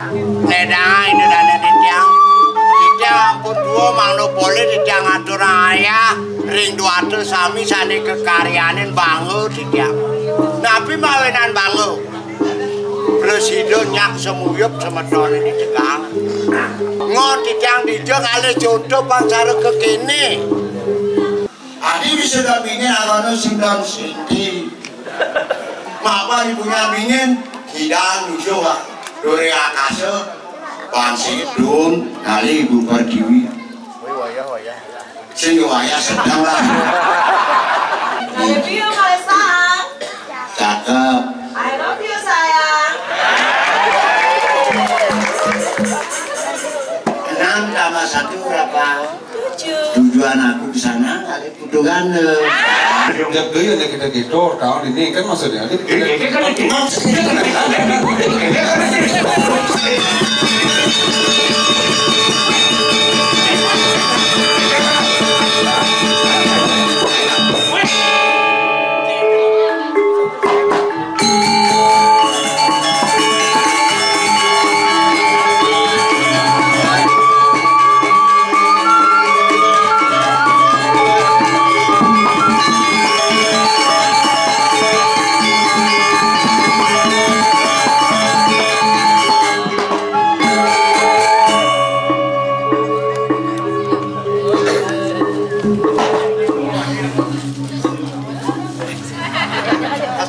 Nedang ini dan ditiang ampun dua monopoli ditiang atur ayah ring dua tu sami sani kekaryanin bangun ditiang tapi mawinan bangun presiden nyak semuyup semeton ini tegang ngon ditiang dijeng ale jodoh pansara kekini adi bisa dapingin agaknya sindang sinti mapa ibunya bingin hidang hijau dari atasnya Pansidun kali Ibu Pertiwi sing wayah sedang lah I love you my sang cakep I love you sayang 6 tambah 1 berapa? 7 tujuan aku ke sana kali putungan Tiap dia aja kita gitu, tahun ini kan maksudnya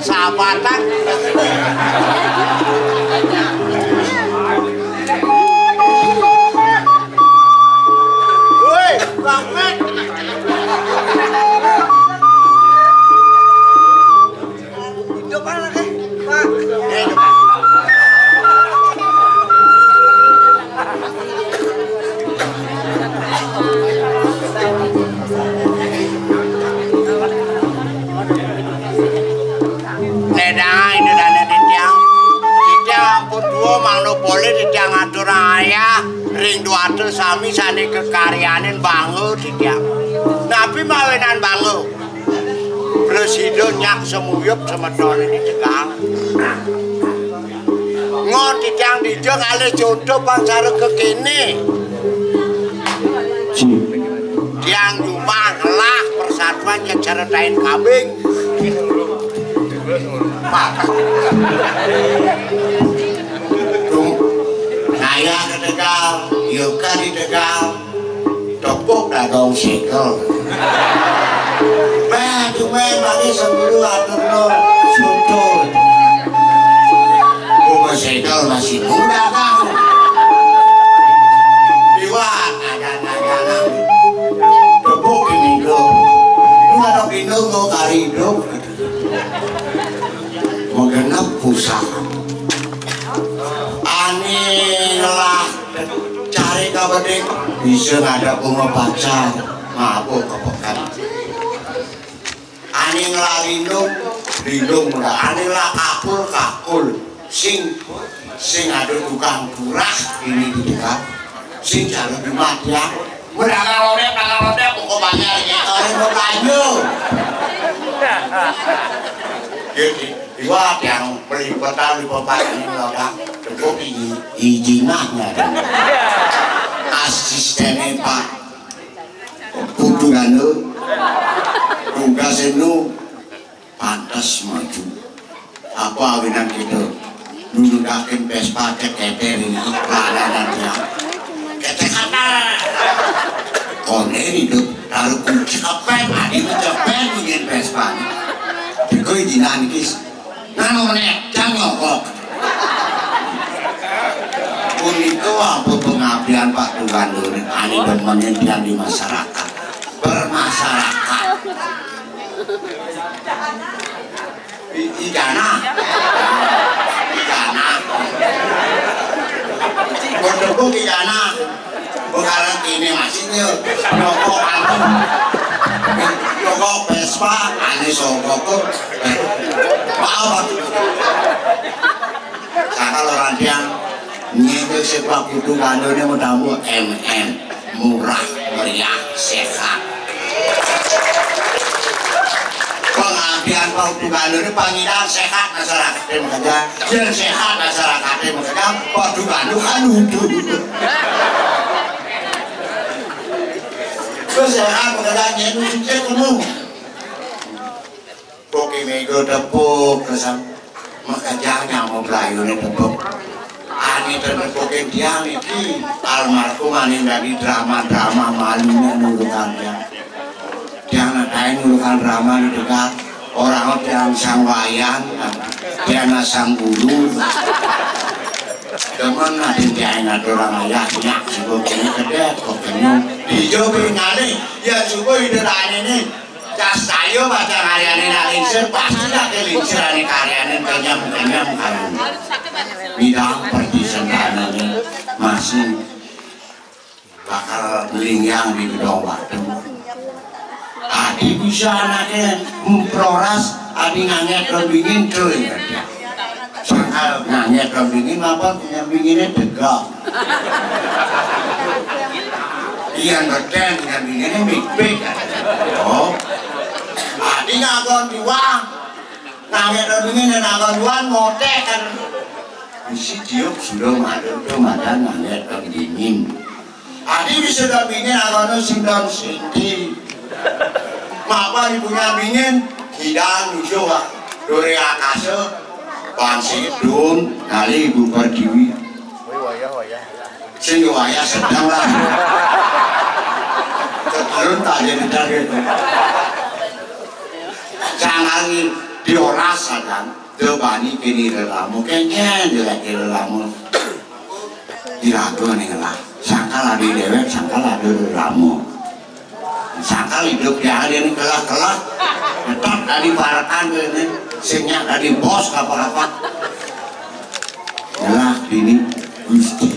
sahabatan woi Bang Mek hidup mana lagi Pak Nedang ini dan ditiang ampun dua monopoli ditiang atur ayah ring dua tu sami sani kekaryanin bangun ditiang tapi mawinan bangun presiden nyak semuyup semeton ini tegang ngon ditiang dijeng ale jodoh pansara kekini tiang rumah lah persatuan yang ceritain kambing saya ke Tegal, Yoga di Tegal, topuk dagang sekel. Cuma bagi sebelum aturno sutul. Bunga sekel masih muda kan? Diwak ada topuk ini dong. Lu ada gendong mau kari dong. Mengenap pusaka anilah cari kabadik bisa ada bunga pacar mabuk kepekan anilah lindung muda anilah kakul sing ada tukang kurah ini di dekat sing cari bimat ya berdagang lodep pokok banyak ya orang berlanjut jadi iwak yang pelipatan di papan ini udah cukup izinahnya asistennya Pak Putungan tugas itu pantas maju apa awinan kita dulu dakin Vespa keketer ini iklanan dia ketekana kone itu taruh kunci capek adi capek ingin Vespa kau izinan kis, nano nek jangan kok. Pun itu apa pengabdian Pak Tuhan ani dan menyediakan di masyarakat, bermasyarakat. Ijana, berdebuk ijana, bukan ini masihnya, rokok antum. Rokok Vespa, ane sokok maaf kalau orang yang nyebut sepak kudu kandonya mudamu MN murah meriah sehat kadian paudukane pangiran sehat masyarakat mengajar yen sehat masyarakat mengajar paudukane kan udu wis sehat mengajar yen cek ngono pokoke mego tepuk kesam makajanya mau playone tepuk ani terpoke tiang iki almarhum ani dari drama-drama malunya nulukan dia tiang kain nulukan drama di dekat orang yang sang wayan tiang sang guru teman nanti tiang ada orang ayahnya sebetulnya kedek pokoknya dijobi ngane ya coba hidup ini jas tayo baca karyane nalinsir pasti lah kelinsiran karyane kenyam-kenyam kan bidang perdisentanane masih bakal lingyang di gedong batu adi bisa anaknya memproras adi nganyet dingin tuh sangkal nganyet dingin apa nyambinginnya tegak iya ngerti nyambinginnya mik-mik oh adi ngakon diwang nganyet dingin dan ngakon diwang ngotek kan isi tiup sudah madan nganyet dingin adi bisa dingin ngakon sindang sinti mapa ibunya dingin hidang hijau dore akase pansi dun kali ibu perdiwi sing waya sedang lah keturun tak jadi target jangan dioras kan debani kini lelamu kayaknya jelek lelamu diragu nih lah sangkal ada dewek sangkal ada lelamu sangkal hidup ya dia ini kelak-kelak tetap dari barakan ini singnya dari bos apa-apa yalah ini gusti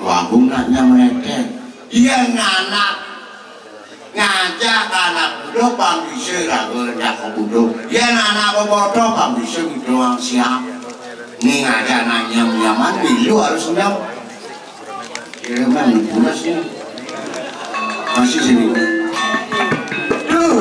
Wagung nanya mereka iya nganak ngajak anak budo pambisa ragu ngajak budo iya anak bodoh pambisa gitu yang siap ini ngajak nanya nyaman bilu harus nyam kira-kira pulas ya masih sini tuh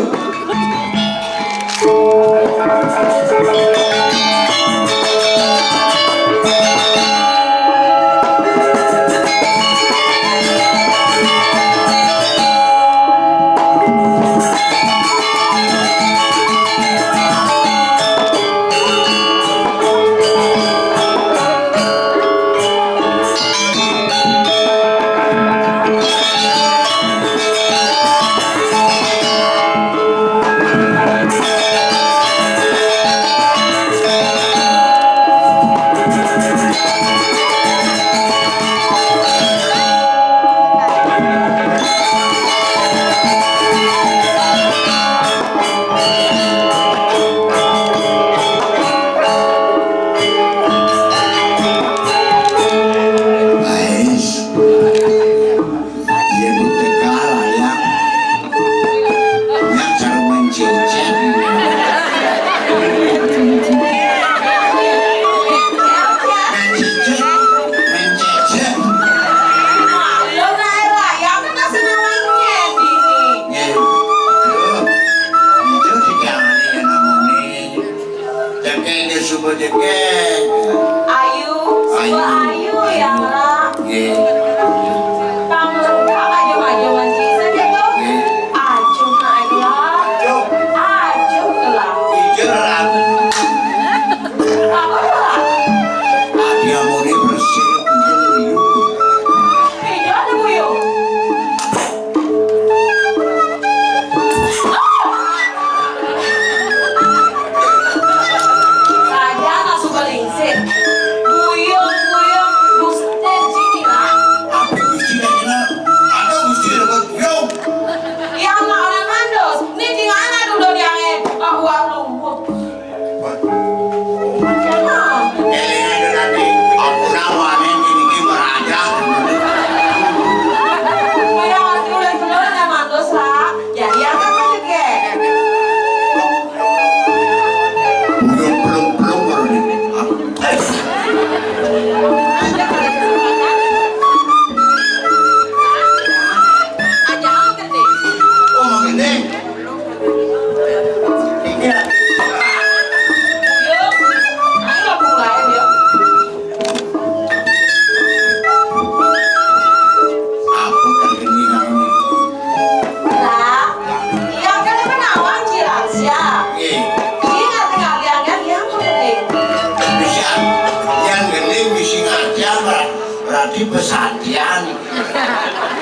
di pesantren.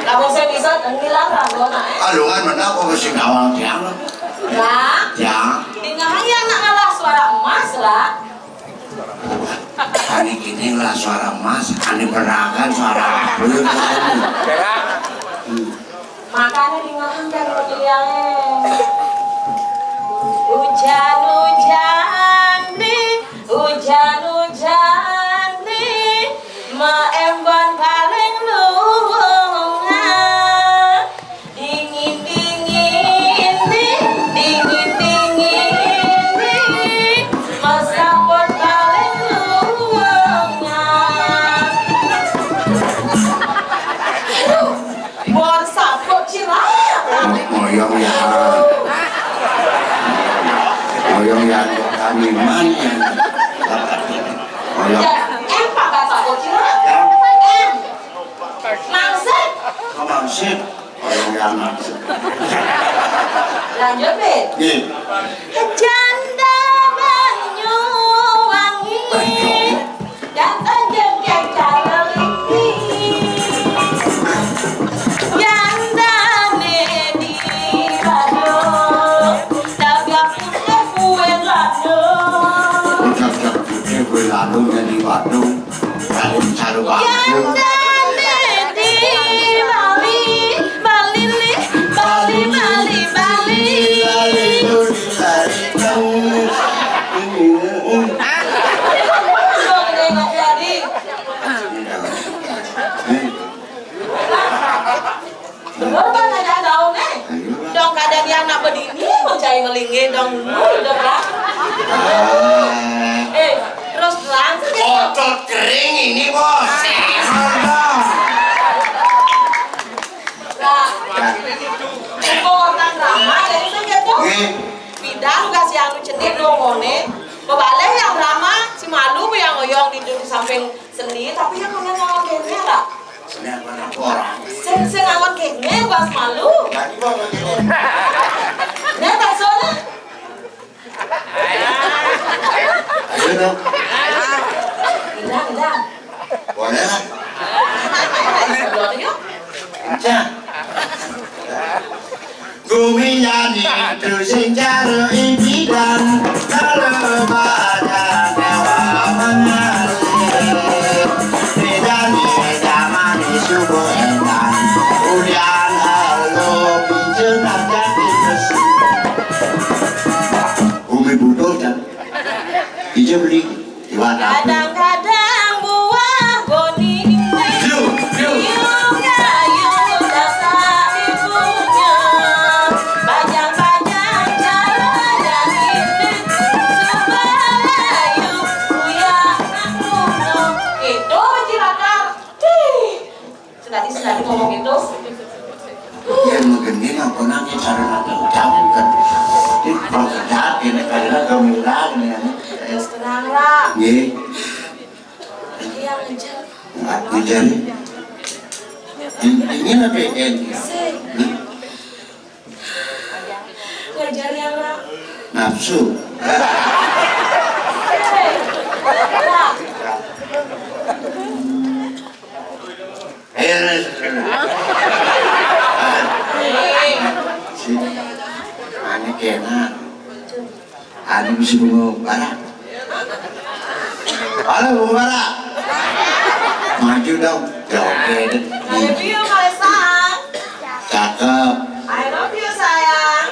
Kamu saya bisa ngilang rago nak. Alungan mana kok mesti ngawang tiang? Ya. Ya. Dengan yang nak ngalah suara emas lah. Ani gini lah suara emas, ani peragan suara belum. Makanya dengan yang berkeliaran. Hujan-hujan nih, maemban paling lunga. Dingin nih, masapot paling lunga. Bon sapot ciraya. Moyong ya. Moyong ya kami mana? Moyong. Em pakai sapot ciraya. Em. Mangset. Mangsip. Moyong ya mangsip. Lanjut, Bet. Nih. Janda Banyuwangi datang jengkel caleli. Janda di Bandung dagang kue ladung. Ucap-ucap kue ladung jadi Bandung. Kalian cari Bandung. Dong kadang yang nak berdiri mencari melingin dong udah lah. Terus terang Otot kering ini bos. Nah, Ibu orang ramah dari saja tuh. Bidang kasih anu cetir ngomongnya. Bebalik yang drama si malu yang ngoyong di samping sendi tapi yang ngomong ngomong kayaknya lah. Senang mana orang? Saya ngomong kayaknya pas malu. Nah, tak soalnya. Ayo dong. Bidang. Boleh kan? Sebelum yuk. Cak. Gumiyani terusing cara ibidan kalau badan dewa mengalir bedani damani subuh endan ulian halo pinjenan jadi besi umi butuh dan ije beli di mana Kadang-kadang buah boni Senadi ngomong itu yang begini aku nanya cara nak jauh kan di program ini karena gemilang ya terus tenang lah ye dia ngejar nggak ngejar ini apa ini ngejar yang lah nafsu Ani kena, ani bisa bunga barak. Halo bunga barak, maju dong, oke deh. I love you, Kalesang. Cakep. I love you, sayang.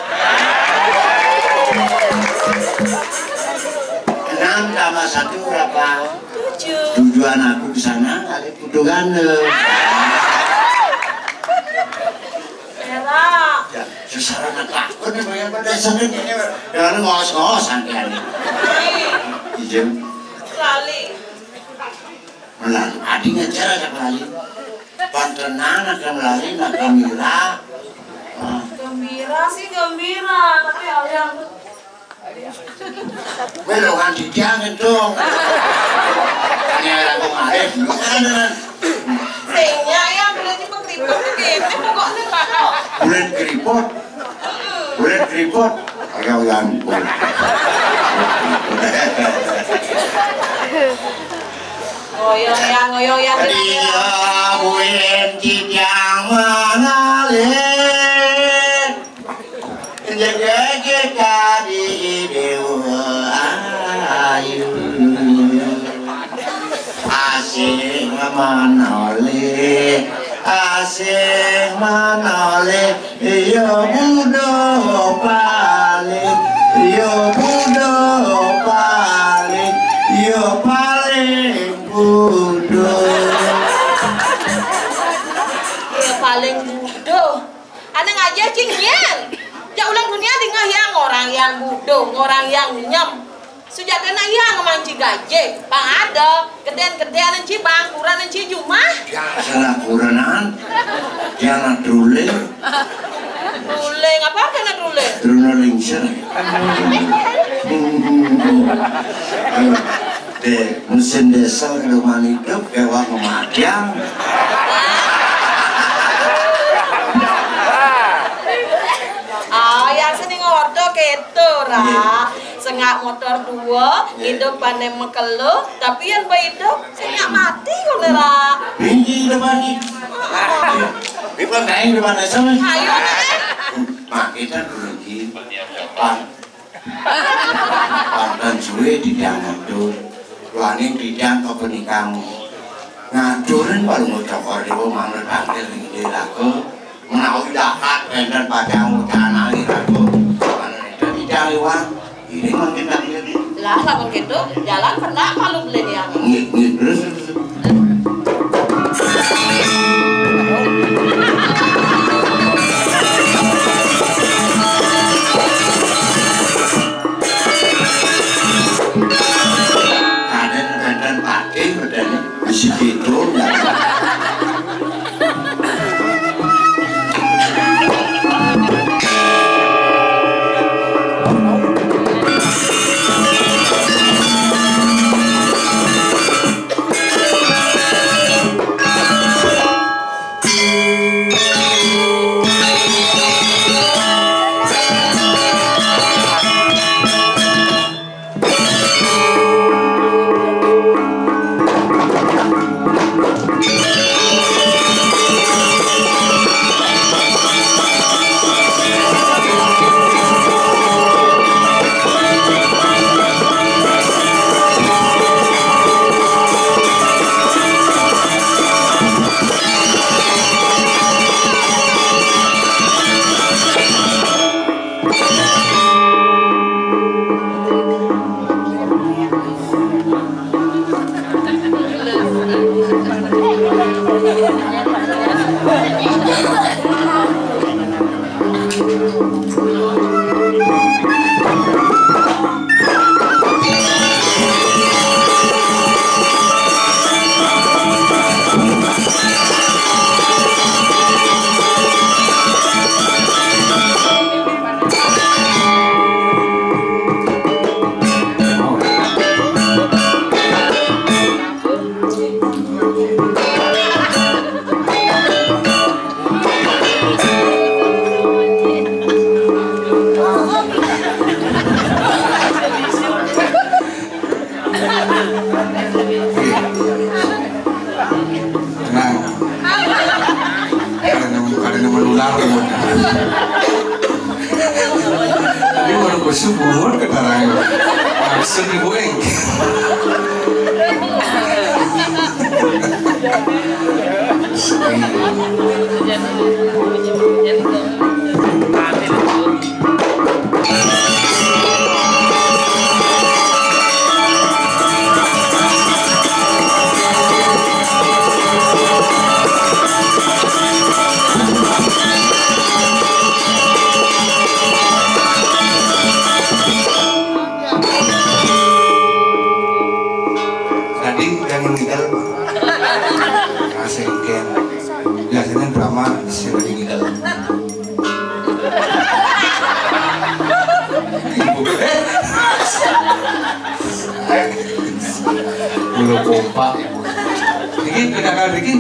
6 tambah 1 berapa? 7. Tujuan aku ke sana kali kudu gandeng. Era. Ya, susah nak takut nih bayar pada sana ini. Jangan ngos-ngosan kan. Ijem. Lali. Melalui adi ngejar aja melalui. Pantenan akan melalui nak Kamila. Gembira sih gembira, tapi hal yang Belokan di tiang itu. Hanya aku ngarep dulu kan. sehingga ya berarti pengribut begini pokoknya kok. Bulet keriput. Agak yang Ngoyong yang dia buin cidang mengalir jaga di dewa ayu asing manole yo budo paling budo paling bodoh. Ana ngajar cingin. Ya ulang dunia tinggal yang orang yang bodoh, orang yang nyem. Sujatana yang manci gaje, bang ada, gedean cibang, kuran cijumah. Salah kuranan, jangan truling. Truling apa kena truling? Truling sih. Mesin diesel ke rumah hidup kayak kematian. Yang sini ngordo keto ra. Sengak motor dua, hidup pandai mekelu, tapi yang hidup sengak mati ngono ra. Ini depan ini. Ini penting depan sama. Ayo nek. Mak kita dulu lagi. Pandan suwe tidak ngatur. Laning tidak ke penikang. Ngaturin baru ngocokor di rumah ngepanggil ini laku. Menawi dapat dan padang ucapan ali aku. Jadi jangan uang. Ini makin lagi. Lah lamun gitu, jalan pernah kalau beli dia. Terus. Kadang pakai badannya masih gitu ya. Biasanya drama sih lagi ngidal. Bulu kompak. Ini PKK bikin.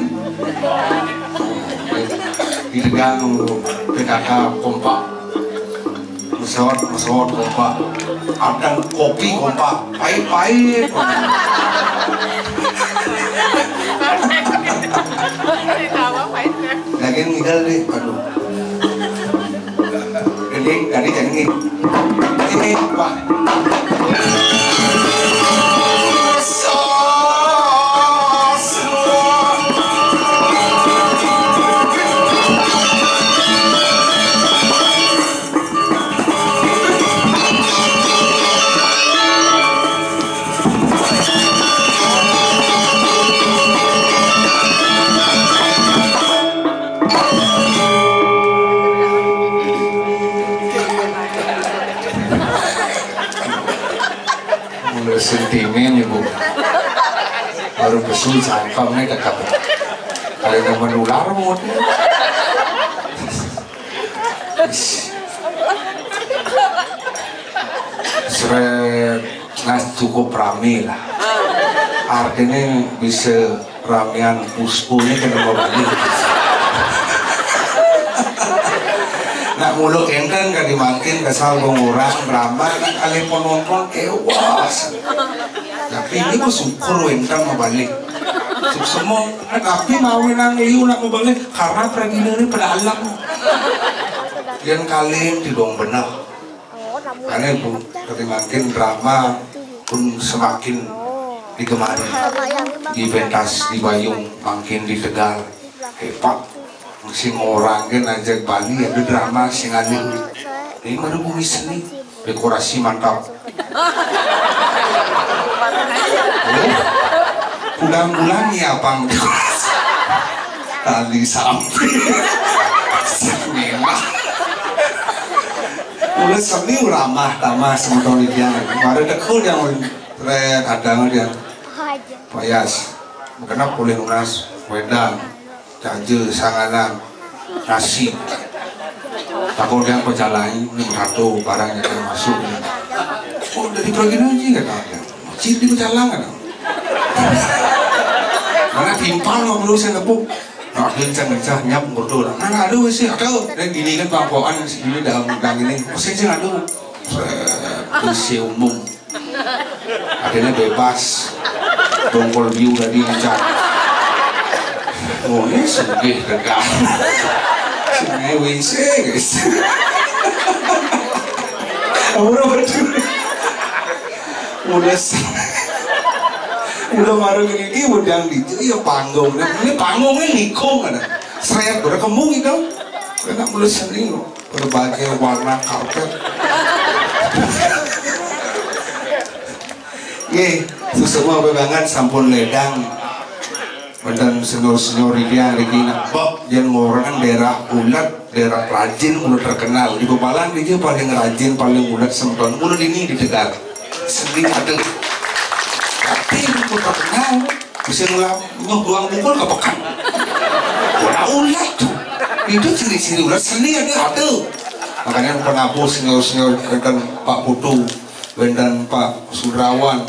Didegang PKK kompak. Mesot kompak. Ada kopi kompak. Pahit-pahit. tinggal deh, aduh. Ini jangan ini, Pak. Sentimen ya Bu, baru besul cangkangnya dekat kalau yang menular mod seret nggak cukup rame lah, artinya bisa ramean puspunya kena balik. Nak mulu enten kan dimakin kesal orang drama nak kali penonton kewas. Tapi ini ku syukur enten mau balik. Semua tapi mau nang liu nak mau balik karena pergi dari pedalang. Yang kali di dong benar. Karena itu ketimakin drama pun semakin digemari. Di pentas di Bayung makin di Tegal hebat. Sing orang kan ajak Bali ada drama sing alim ini mana bumi seni dekorasi mantap bulan-bulan ya bang tali sampai memang udah seni ramah tamah semua dia kemarin dekul yang kadang dia payas karena boleh unas wedang janji sanganan nasi takut yang pejalan ini satu barangnya yang masuk oh dari pagi aja kan cip di pejalan kan karena timpal nggak perlu saya nepuk nggak kencang nyap ngurdu mana ada sih ada dan gini kan bangkoan ini dalam ini masih sih ada kursi umum akhirnya bebas dongkol view tadi ngecak. Oh ini sugih dekat sungai WC guys udah baru ini udah di ya panggung ini panggungnya nikung ada seret berkembang itu karena mulai seni berbagai warna karpet ye semua bebangan sampun ledang dan senior-senior dia lagi nak yang orang daerah ulat daerah rajin udah terkenal di Bebalan dia paling rajin paling ulat semton ulat ini di Tegal sering ada tapi udah terkenal bisa ngeluang mukul ke pekan ulat tuh itu ciri-ciri ulat seni ada makanya penabuh senior-senior dan Pak Putu dan Pak Sudrawan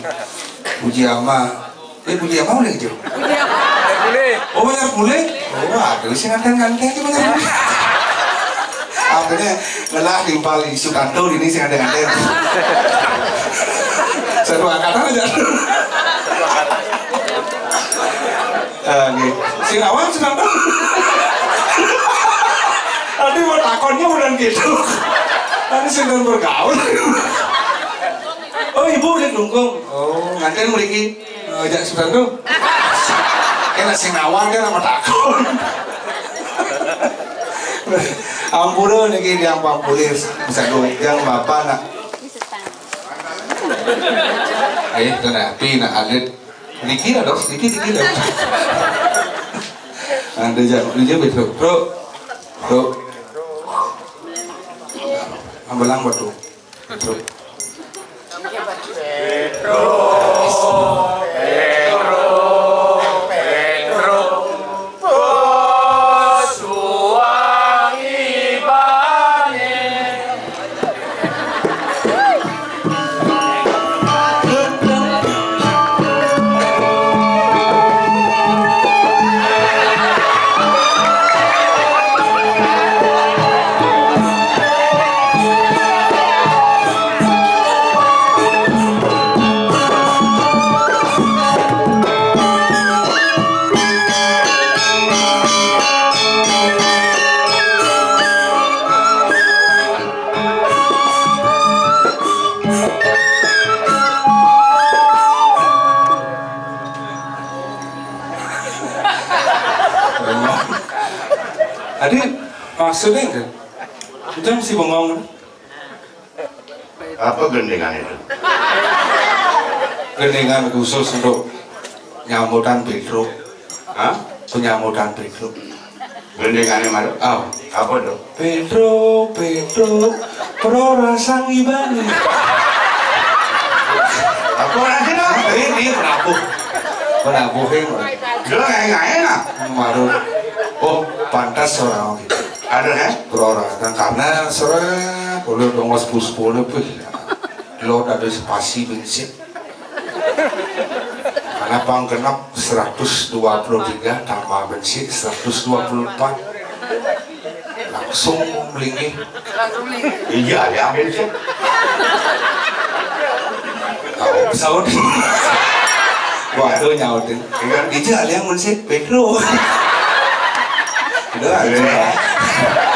Pujiama Pujiama boleh gitu oh banyak boleh? Oh aduh sih nganten-nganten itu banyak boleh akhirnya lelah timpal di Sukanto ini sih nganten-nganten satu angkatan aja si Rawan Sukanto tadi mau takonnya udah gitu tadi sedang bergaul oh ibu udah dungkung oh nganten meriki ajak Sukanto kena sing nawar kan sama takut ampun nih yang populer bisa goyang bapak nak kenapa nak alit dikit ada dikit ada dia betul bro ambelang batu bro Adi maksudnya kan? Itu si bengong. Apa gendengan itu? Gendengan khusus untuk nyambutan Pedro. Hah? Penyambutan Pedro. Gendengannya mana? Oh, Apa tuh? Pedro, perorasang ibani. Apa lagi dong? Ini penabuhin. Dia nggak enak. Baru, oh pantas orang gitu. Ada ya? Perorasang karena sore boleh dong 10 lebih. Lo ada spasi bensin. Karena panggenap 123 tambah bensin 124. Langsung melingih. Iya ya bensin. Pesawat. Waduh nyautin. Ija yang bensin Pedro. Udah aja.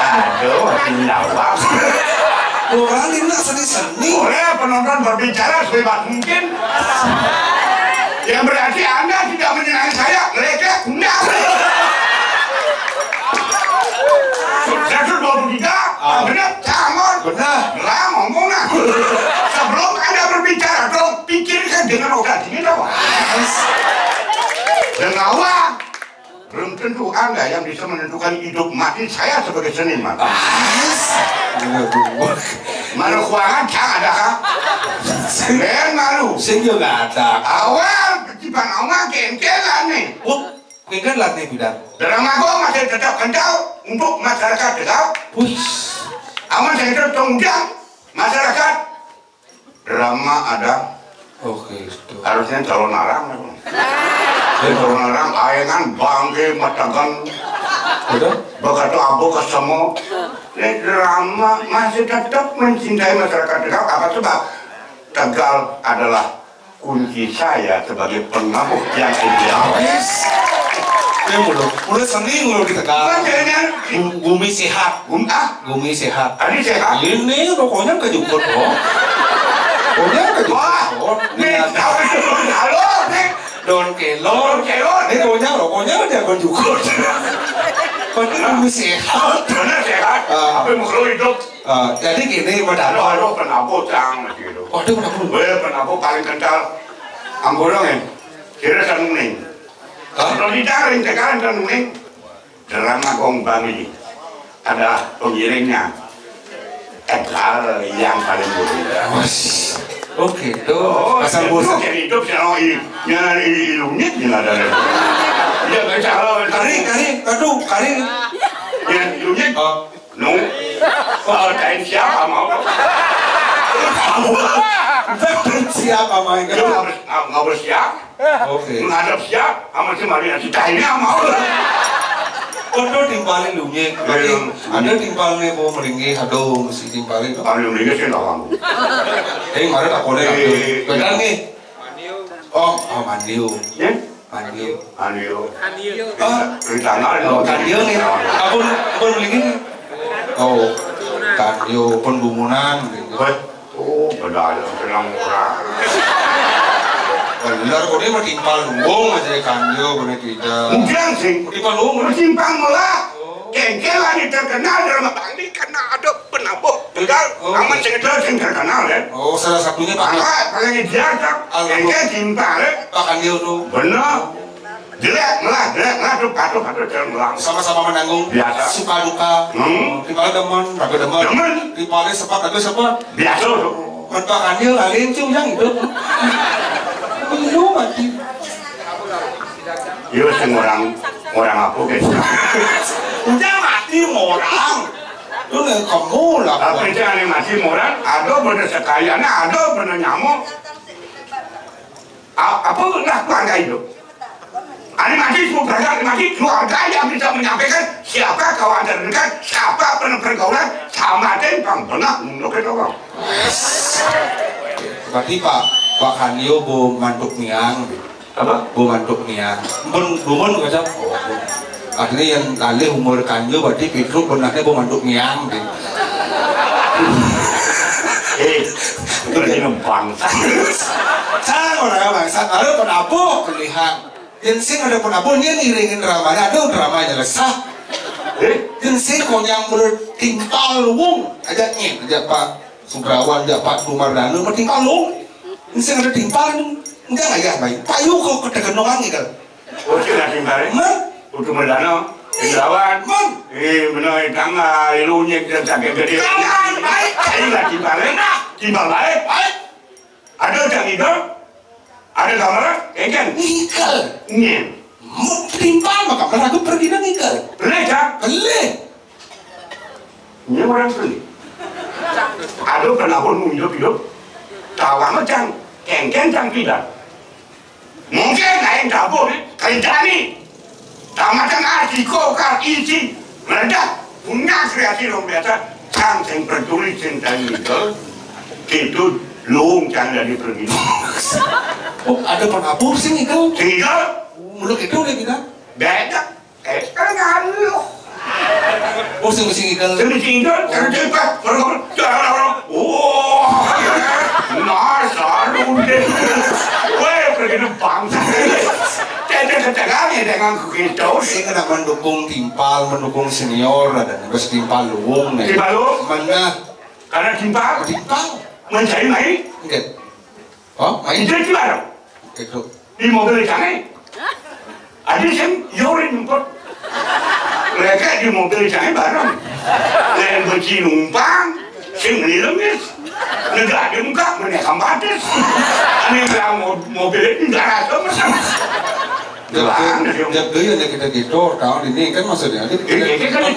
Aduh, masih nyawang. Orang ini seni-seni. Boleh penonton berbicara sehebat mungkin. Yang berarti Anda tidak menyenangi saya. Mereka enggak. 123. Benar, jangan. Benar. Lah ngomong lah. Sebelum Anda berbicara, tolong pikirkan dengan otak ini apa? Dan awak. Belum tentu Anda yang bisa menentukan hidup mati saya sebagai seniman. Malu keuangan jangan ada kah? Ben malu. Saya juga ada. Awal kecipan awal kenkelan nih. Oh, kencan lah nih bidang. Drama gua masih tetap kental untuk masyarakat tetap. Wih, Awal saya tetap undang masyarakat. Drama ada. oke itu. Harusnya calon arang. Calon arang ayengan bangke matakan. Betul? Begitu abu kesemu. Drama masih tetap mencintai masyarakat Tegal. Apa sebab? Tegal adalah kunci saya sebagai pengabuh yang ideal. Yes. Ya mulai seni mulai kita kan. Gumi sehat. Gumi sehat. Tadi sehat. Ini rokoknya kejuput loh. Rokoknya kejuput. Nih, halo, nih. Don kelor. Ini rokoknya dia kejuput. Ini gumi sehat. Benar sehat. Apa makhluk hidup? Jadi gini padahal. Halo, penabuh cang gitu. Waduh penabuh. Gue penabuh paling kental. Amborongin. Kira sanuning. Kalau ditaring sekarang sanuning. Drama Gong Bangi adalah pengiringnya. Tegal yang paling berbeda. Oke, tuh. Asal bosan. Jadi hidup selama ini. Yang ilumnya tidak ada. Ya nggak salah. Kari. Yang ilumnya. No. Kain siapa mau? Siapa main kan? Nggak bersiap. Oke. Menghadap siap. Sama si Maria si kainnya mau. Kono timpalin lunyek, ada timpalnya mau meringgi, aduh mesti timpalin. Kalau meringgi sih nggak kamu. Mana tak boleh aduh. Benar nih. Oh, Mandiu. Mandiu. Tangan. Kandiu nih. Apun meringgi. Oh, Kandiu pun bumunan. Oh, bedanya senang murah. Benar, kau ini mah timpal lumbung aja Kandiu, benar tidak. Mungkin sih. Timpal lumbung. Simpang mula. Kengkelan ini terkenal dalam Bangli karena ada penabuh Tegal. Aman sekedar yang terkenal ya. Oh, salah satunya Pak. Paling diajak. Kengkel simpang ya. Pak Kandiu tuh. Benar. Jelek tuh patuh jalan melang. Sama-sama menanggung. Biasa. Suka duka. Timpalnya demen, raga demen. Timpalnya sepak, raga sepak. Biasa tuh. Pak Kandiu alin cium yang itu. Lu mati. Iya sih orang apa guys? Udah mati orang. Lu nggak kamu lah. Tapi jangan mati orang. Ada bener sekaliannya, ada bener nyamuk. Apa lakukan kayak itu? Ani mati semua beragam mati keluarga yang bisa menyampaikan siapa kawan terdekat, siapa pernah pergaulan, sama den bang benar untuk itu bang. Berarti Pak Kandiu bu mantuk niang. Apa? Bu mantuk niang. Bumun nggak sih? Akhirnya yang kali umur Kandiu berarti Pedro benarnya bu mantuk niang. Berarti bangsa. Sang orang bangsa, ada penabuh pilihan. Yang sing ada pun apa dia ngiringin dramanya, ada dramanya lesah. Yang sing konyang bertingkal wong, aja Pak Subrawan, aja Pak Dumardana bertingkal wong. Yang sing ada tingkal enggak ya baik. Payu kok kedegenongan nih kan. Oh sih lah tingkal. Dumardana, Subrawan. Menoi tangga ilunya dan sakit gede. Kawan baik. Ini lah timbal baik. Ada yang itu, ada gambar, kan? Ngikal. Nyen. Mau timpal maka meragu pergi dan ngikal. Boleh tak? Boleh. Ini orang beli. Ada pernah pun hidup. Tawa macam kengkeng cang tidak. Mungkin lain dapur, kain tani. Tawa macam artiko kar isi meledak. Punya kreasi orang biasa. Cang yang bertulis tentang itu long cang dari pergi. Oh ada penabur sih ngikal. Tinggal. Mulut itu udah kita. Beda. Sekarang lu. Oh sing ngikal. Tinggal tercepat. Orang. Oh. Masa lu deh. Weh pergi bangsa. Tidak dengan begitu. Sing kena mendukung timpal, mendukung senior ada bos timpal luwung nih. Timpal luwung? Mana? Karena timpal. Mencari main. Enggak. Oh main. Itu gimana? Itu. Di mobil canggih. Ada yang yorin numpuk. Mereka di mobil canggih bareng. Dan beci numpang. Sing menilemis. Negara di muka menekam batis. Ini bilang mobil ini nggak rasa macam. Jab dulu aja kita gitu tahun ini kan maksudnya. Ini kan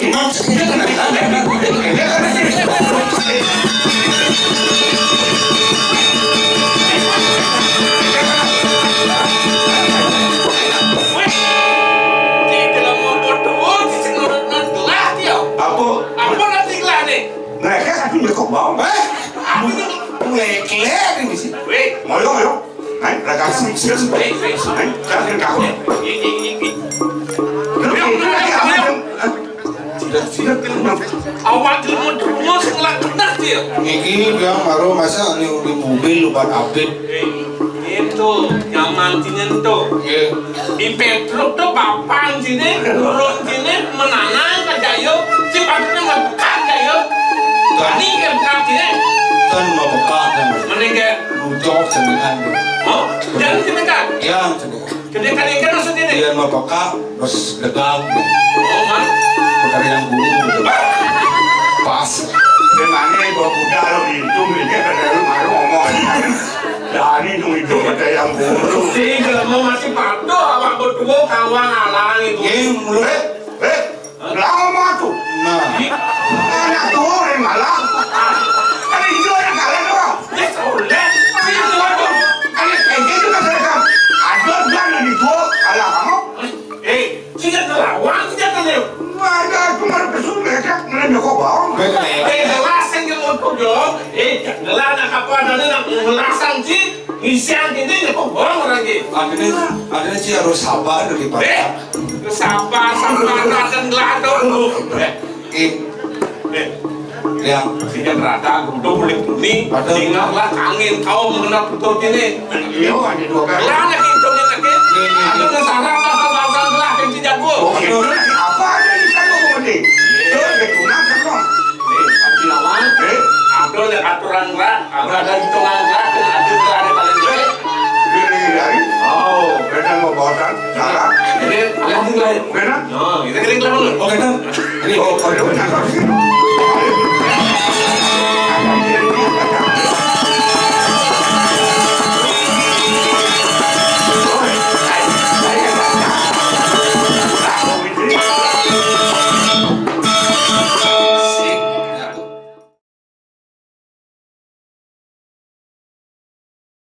mereka satu lekok bawang. Lekler ini sih. Wait, moyo. Hai, mereka sih. Hai, jangan kau. Awak terus ngelak dia. Ini bilang baru masa ini di mobil lupa update. Itu yang mantinya itu. Di petruk tuh papan sini, turun sini, menanam kajayo, si patutnya ngebukan kayo. Tadi ngebukan sini. Kan mau buka kan. Meninggal. Rujok cenderung. Oh, jangan kedekat. Yang cenderung. Kedekat ikan maksudnya ini. Dia mau buka terus degang. Oh man. Perkara yang bulu. Pas. Memangnya bawa budak lo itu mereka kadang malu ngomong. Dari itu ada yang bulu. Si mau masih patuh awak berdua kawan alang itu. Mulut. Lama tuh. Nah. Anak tuh yang malah. Kan itu orang kalian doang. Yes, oleh. Itu tuh. Kalian kayak gitu kan mereka. Ada yang di gua kalah kamu. Tidak terlawan, tidak terlalu. Ada cuma besok mereka kok bawang. Ngelasan yang untuk dong. Ngelana kapal ada yang ngelasan sih. Isian ini kok bohong lagi. Akhirnya sih harus sabar dari Pak. Sabar akan ngelado. Yang tidak rata untuk beli ini. Tinggallah angin kau mengenal betul ini. Iya, ada dua kali. Ngelana hitungnya lagi. Ada kesalahan pasal-pasal gelah yang tidak gua. Apa ada di sana ngomongin? Itu ketunan kan dong. Lawan, ada aturan gerak, ada hitungan gerak, ada paling gede. Dari. Oh, mereka mau bawasan. Salah. Ini kalian tinggal. Benar? Oh, kita kering dulu. oke kan? Oh, benar.